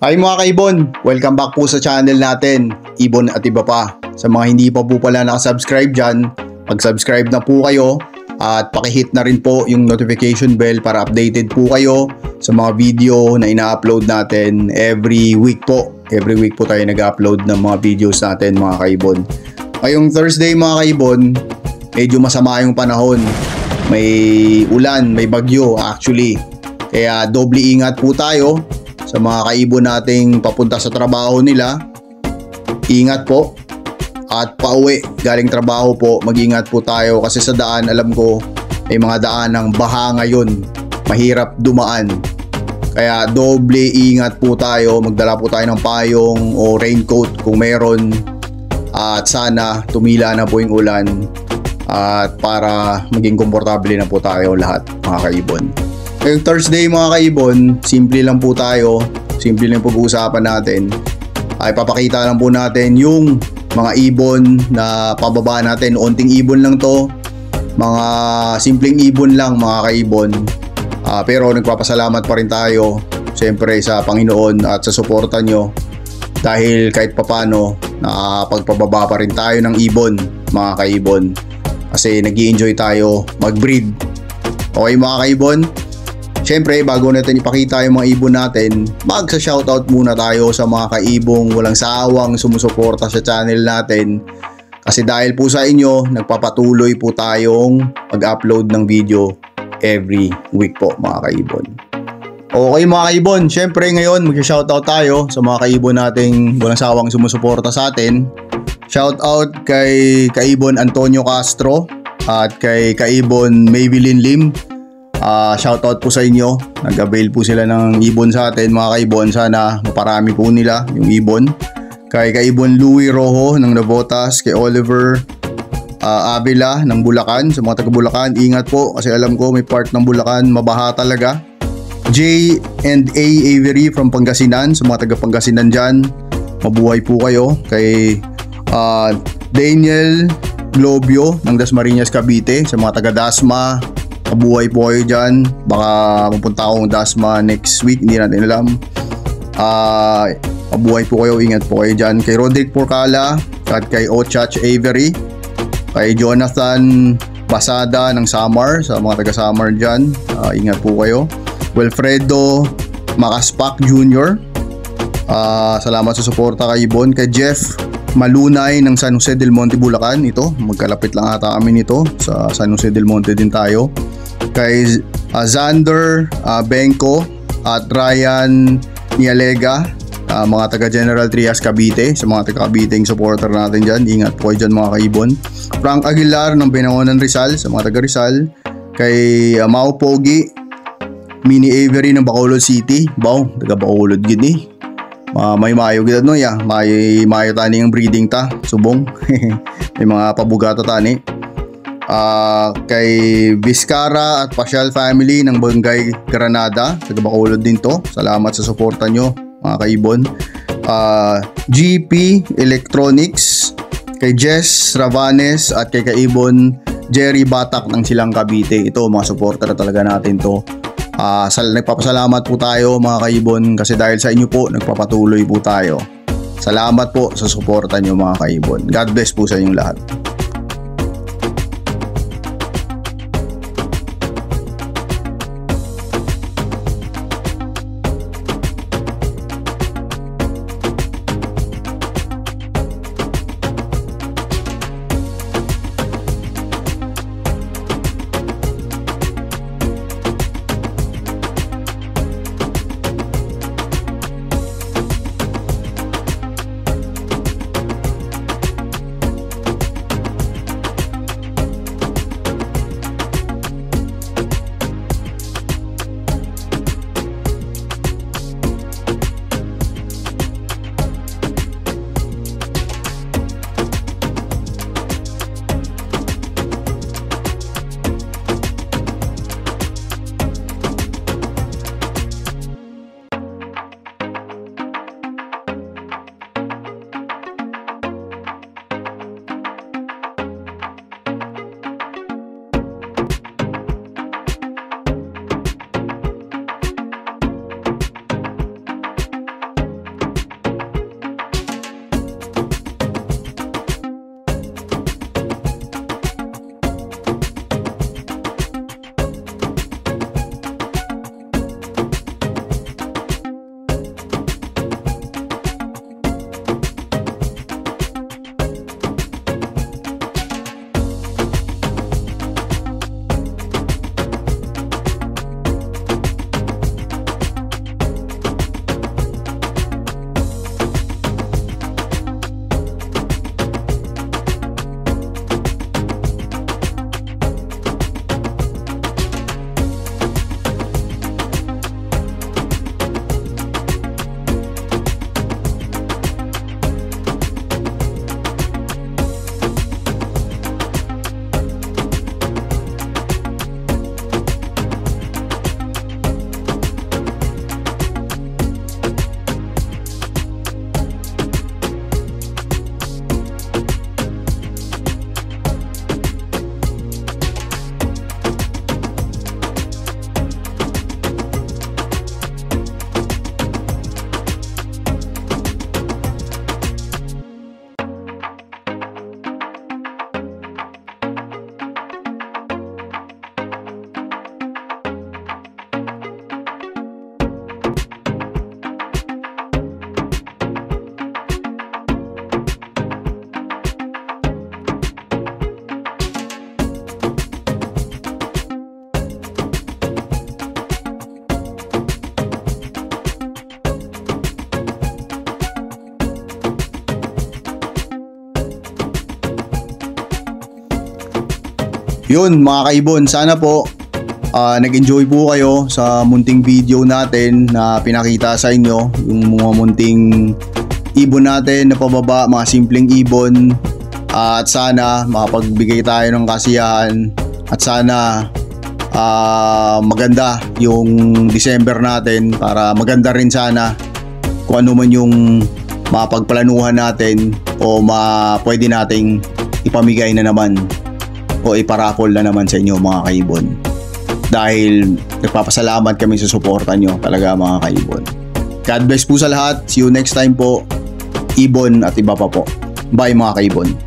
Hi mga kaibon! Welcome back po sa channel natin, Ibon at Iba Pa. Sa mga hindi pa po pala nakasubscribe dyan, mag-subscribe na po kayo at pakihit na rin po yung notification bell para updated po kayo sa mga video na ina-upload natin every week po. Every week po tayo nag-upload ng mga videos natin mga kaibon. Ngayong Thursday mga kaibon, medyo masama yung panahon. May ulan, may bagyo actually. Kaya doble ingat po tayo sa mga kaibon nating papunta sa trabaho nila. Ingat po. At pauwi galing trabaho po, mag-ingat po tayo kasi sa daan alam ko may mga daan ng baha ngayon. Mahirap dumaan. Kaya doble ingat po tayo. Magdala po tayo ng payong o raincoat kung meron. At sana tumila na po yung ulan. At para maging komportable na po tayo lahat mga kaibon. Ngayong Thursday mga kaibon, simple lang po tayo. Simple lang pag-uusapan natin. Ay papakita lang po natin yung mga ibon na pababa natin. Unting ibon lang to. Mga simpleng ibon lang mga kaibon. Pero nagpapasalamat pa rin tayo siyempre sa Panginoon at sa suporta nyo. Dahil kahit papano nakapagpababa pa rin tayo ng ibon mga kaibon. Kasi nag-i-enjoy tayo mag-breed. Okay mga kaibon? Siyempre, bago natin ipakita yung mga ibon natin, magsa-shoutout muna tayo sa mga kaibong walang sawang sumusuporta sa channel natin. Kasi dahil po sa inyo, nagpapatuloy po tayong mag-upload ng video every week po mga kaibon. Okay mga kaibon, siyempre ngayon magsa-shoutout tayo sa mga kaibon nating walang sawang sumusuporta sa atin. Shoutout kay Kaibon Antonio Castro at kay Kaibon Maybelline Lim. Shoutout po sa inyo. Nag-avail po sila ng ibon sa atin mga kaibon. Sana maparami po nila yung ibon. Kay Kaibon Louie Rojo ng Navotas. Kay Oliver Avila ng Bulacan. Sa mga taga Bulacan, ingat po kasi alam ko may part ng Bulacan mabaha talaga. J&A Avery from Pangasinan. Sa mga taga Pangasinan dyan, mabuhay po kayo. Kay Daniel Globio ng Dasmariñas Cavite. Sa mga taga Dasma, mabuhay po kayo dyan. Baka mapunta akong Dasma next week, hindi natin alam. Mabuhay po kayo, ingat po kayo dyan. Kay Roderick Porcala at kay Ochach Avery. Kay Jonathan Basada ng Samar. Sa mga taga Samar dyan, ingat po kayo. Wilfredo Macaspac Jr. Salamat sa suporta kay Ibon. Kay Jeff Malunay ng San Jose del Monte, Bulacan. Ito, magkalapit lang ata kami nito. Sa San Jose del Monte din tayo. Kay Xander Benko at Ryan Nialega, mga taga General Trias Cavite. Sa mga taga Cavite supporter natin dyan, ingat po kayo dyan mga kaibon. Frank Aguilar ng Binangonan Rizal, sa mga taga Rizal. Kay Mau Pogi Mini Avery ng Bacolod City. Taga Bacolod gini. May mayo gid no ya. May mayo tani ang breeding ta, subong. May mga pabugata tani. Kay Vizcara at Pasyal Family ng Barangay Granada, taga Bacolod din to. Salamat sa suporta nyo mga kaibon. GP Electronics, kay Jess Ravanes at kay Kaibon Jerry Batak ng Silang Cavite. Ito mga suporta na talaga natin to. Nagpapasalamat po tayo mga kaibon kasi dahil sa inyo po nagpapatuloy po tayo. Salamat po sa suporta nyo mga kaibon. God bless po sa inyong lahat. Yun mga kaibon, sana po nag-enjoy po kayo sa munting video natin na pinakita sa inyo, yung mga munting ibon natin na pababa, mga simpleng ibon, at sana makapagbigay tayo ng kasiyahan, at sana maganda yung December natin, para maganda rin sana kung ano man yung mapagplanuhan natin o pwede nating ipamigay na naman o iparapol na naman sa inyo mga kaibon. Dahil nagpapasalamat kami sa suporta nyo talaga mga kaibon. God bless po sa lahat. See you next time po. Ibon at iba pa po. Bye mga kaibon.